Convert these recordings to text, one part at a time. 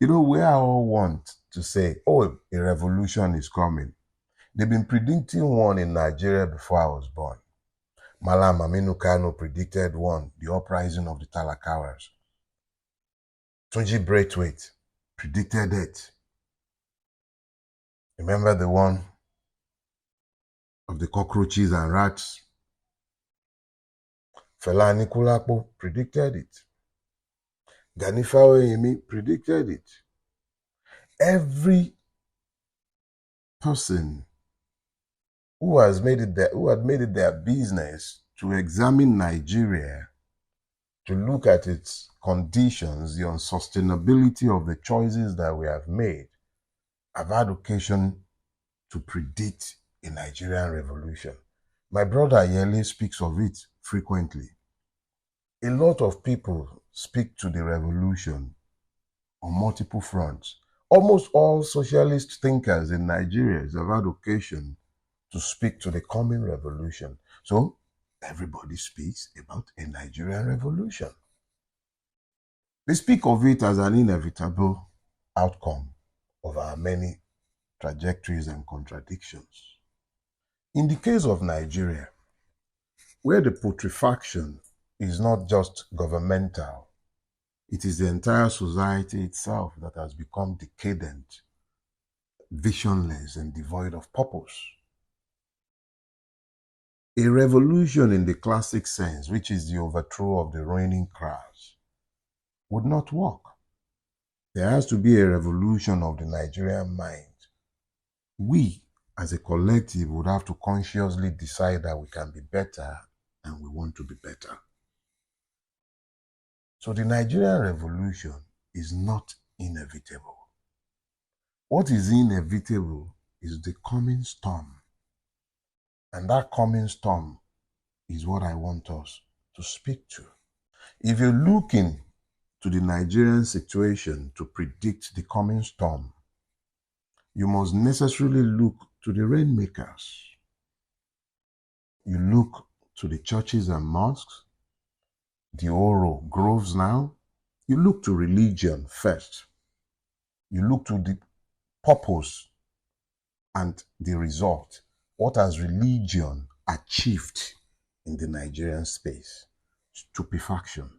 You know, we all want to say, oh, a revolution is coming. They've been predicting one in Nigeria before I was born. Malam Aminu Kano predicted one, the uprising of the Talakawas. Tunji Braithwaite predicted it. Remember the one of the cockroaches and rats? Fela Anikulapo predicted it. Ganifa Oyemi predicted it. Every person who had made it their business to examine Nigeria, to look at its conditions, the unsustainability of the choices that we have made, have had occasion to predict a Nigerian revolution. My brother Yele speaks of it frequently. A lot of people speak to the revolution on multiple fronts. Almost all socialist thinkers in Nigeria have had occasion to speak to the coming revolution. So everybody speaks about a Nigerian revolution. They speak of it as an inevitable outcome of our many trajectories and contradictions. In the case of Nigeria, where the putrefaction is not just governmental, it is the entire society itself that has become decadent, visionless, and devoid of purpose. A revolution in the classic sense, which is the overthrow of the reigning class, would not work. There has to be a revolution of the Nigerian mind. We, as a collective, would have to consciously decide that we can be better and we want to be better. So the Nigerian revolution is not inevitable. What is inevitable is the coming storm. And that coming storm is what I want us to speak to. If you're looking to the Nigerian situation to predict the coming storm, you must necessarily look to the rainmakers. You look to the churches and mosques, the Oro groves now. You look to religion first. You look to the purpose and the result. What has religion achieved in the Nigerian space? Stupefaction.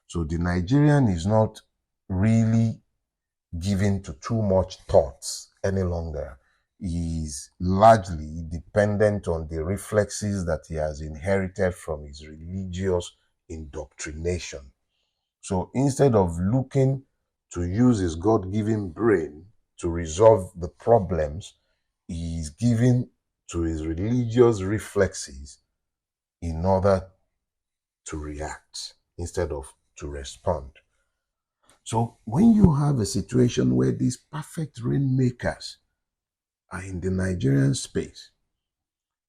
So the Nigerian is not really given to too much thoughts any longer. He is largely dependent on the reflexes that he has inherited from his religious indoctrination. So instead of looking to use his God-given brain to resolve the problems, he is given to his religious reflexes in order to react instead of to respond. So when you have a situation where these perfect rainmakers are in the Nigerian space,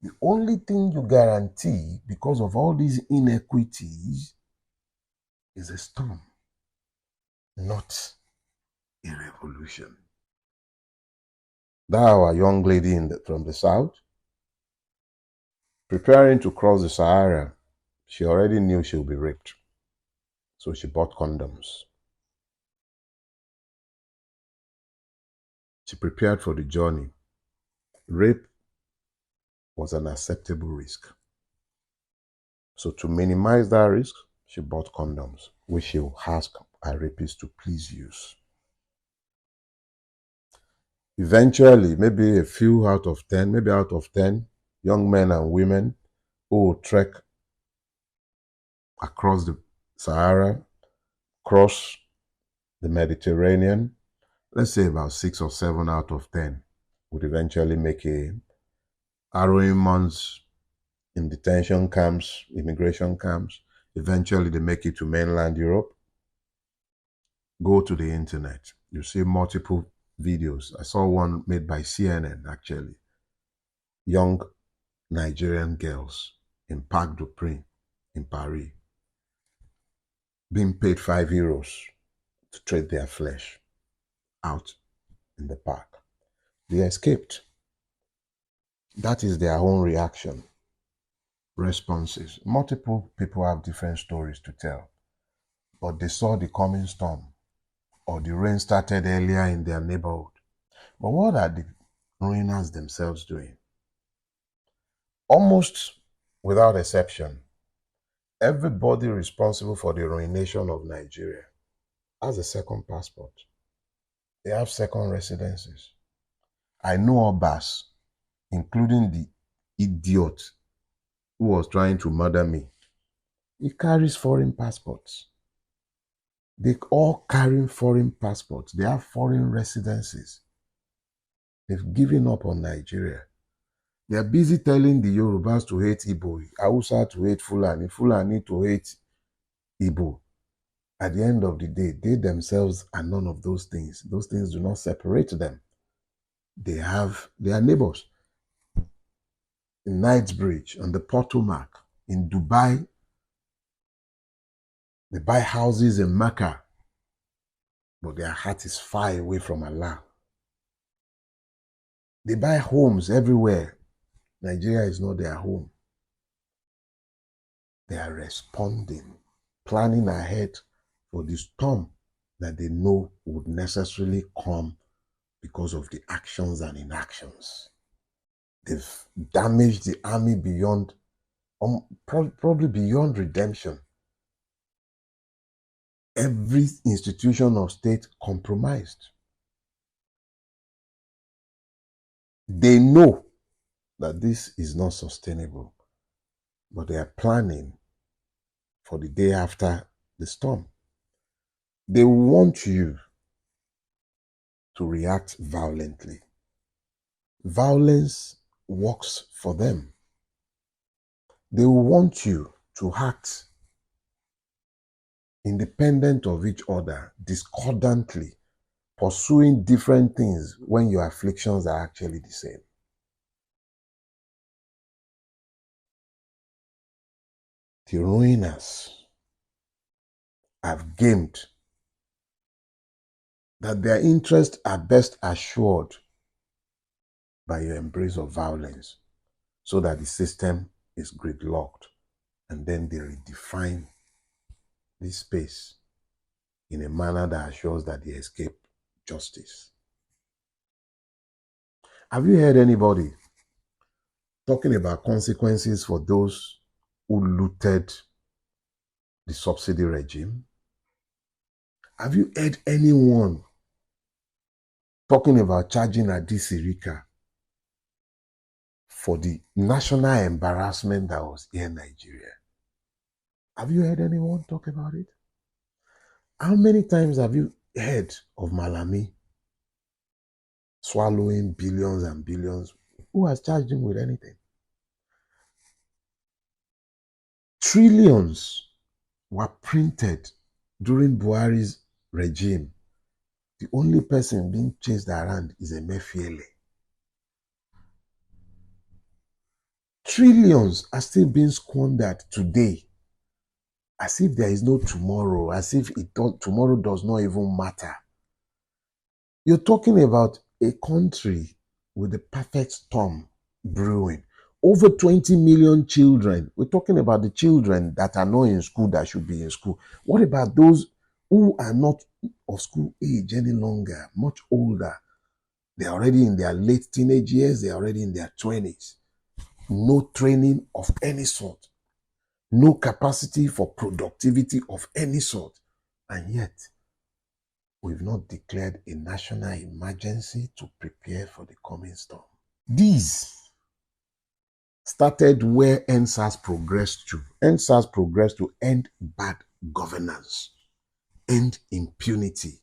the only thing you guarantee because of all these inequities is a storm, not a revolution. That our young lady from the south, preparing to cross the Sahara, she already knew she'll be raped. So she bought condoms. She prepared for the journey. Rape was an acceptable risk. So to minimize that risk, she bought condoms, which she will ask her rapist to please use. Eventually, maybe a few out of 10, maybe out of 10 young men and women who will trek across the Sahara, cross the Mediterranean, let's say about 6 or 7 out of 10 would eventually make a harrowing months in detention camps, immigration camps. Eventually, they make it to mainland Europe. Go to the internet. You see multiple videos. I saw one made by CNN, actually. Young Nigerian girls in Parc du Prince in Paris being paid €5 to trade their flesh out in the park. They escaped. That is their own reaction. Responses. Multiple people have different stories to tell, but they saw the coming storm or the rain started earlier in their neighborhood. But what are the ruiners themselves doing? Almost without exception, everybody responsible for the ruination of Nigeria has a second passport. They have second residences. I know Obas, including the idiot who was trying to murder me. He carries foreign passports. They all carry foreign passports. They have foreign residences. They've given up on Nigeria. They are busy telling the Yorubas to hate Igbo, Hausa to hate Fulani, Fulani to hate Igbo. At the end of the day, they themselves are none of those things. Those things do not separate them. They are neighbors. In Knightsbridge, on the Potomac, in Dubai, they buy houses in Mecca, but their heart is far away from Allah. They buy homes everywhere. Nigeria is not their home. They are responding, planning ahead for the storm that they know would necessarily come because of the actions and inactions. They've damaged the army beyond, probably beyond redemption. Every institution of state compromised. They know that this is not sustainable, but they are planning for the day after the storm. They want you to react violently. Violence works for them. They want you to act independent of each other, discordantly, pursuing different things when your afflictions are actually the same. The ruiners have gamed that their interests are best assured by your embrace of violence, so that the system is gridlocked, and then they redefine this space in a manner that assures that they escape justice. Have you heard anybody talking about consequences for those who looted the subsidy regime? Have you heard anyone talking about charging Adisirika for the national embarrassment that was here in Nigeria? Have you heard anyone talk about it? How many times have you heard of Malami swallowing billions and billions? Who has charged him with anything? Trillions were printed during Buhari's regime. The only person being chased around is Emefiele. Trillions are still being squandered today, as if there is no tomorrow, as if tomorrow does not even matter. You're talking about a country with the perfect storm brewing. Over 20 million children. We're talking about the children that are not in school that should be in school. What about those who are not of school age any longer, much older? They're already in their late teenage years. They're already in their 20s. No training of any sort. No capacity for productivity of any sort. And yet, we've not declared a national emergency to prepare for the coming storm. These started where NSAS progressed to. NSAS progressed to end bad governance, end impunity.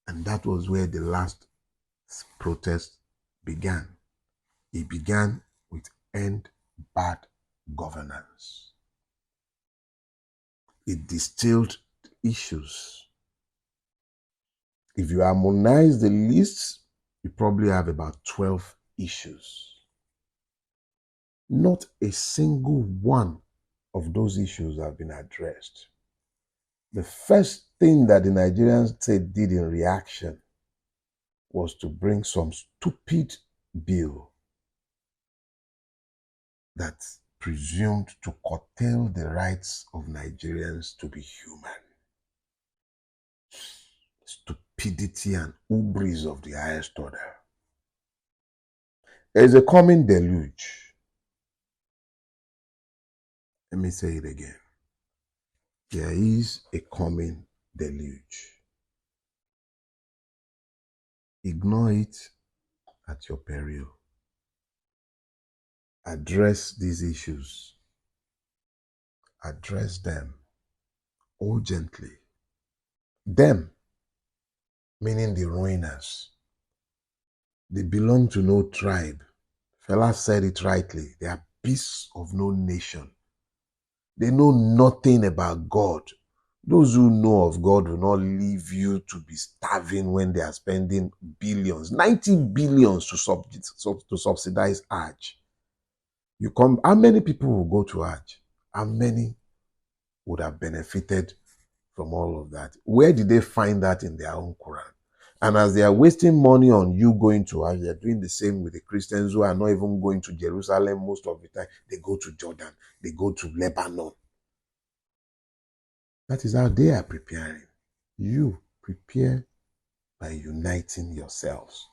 And that was where the last protest began. It began with end bad governance. It distilled issues. If you harmonize the lists, you probably have about 12 issues. Not a single one of those issues have been addressed. The first thing that the Nigerian state did in reaction was to bring some stupid bill that presumed to curtail the rights of Nigerians to be human. stupidity and hubris of the highest order. There is a coming deluge. Let me say it again. There is a coming deluge. Ignore it at your peril. Address these issues. Address them urgently. Them, meaning the ruiners. They belong to no tribe. Fela said it rightly. They are beasts of no nation. They know nothing about God. Those who know of God will not leave you to be starving when they are spending billions, 90 billions to subsidize Hajj. You come, how many people will go to Hajj? How many would have benefited from all of that? Where did they find that in their own Quran? And as they are wasting money on you going to Hajj, they are doing the same with the Christians who are not even going to Jerusalem most of the time. They go to Jordan. They go to Lebanon. That is how they are preparing. You prepare by uniting yourselves.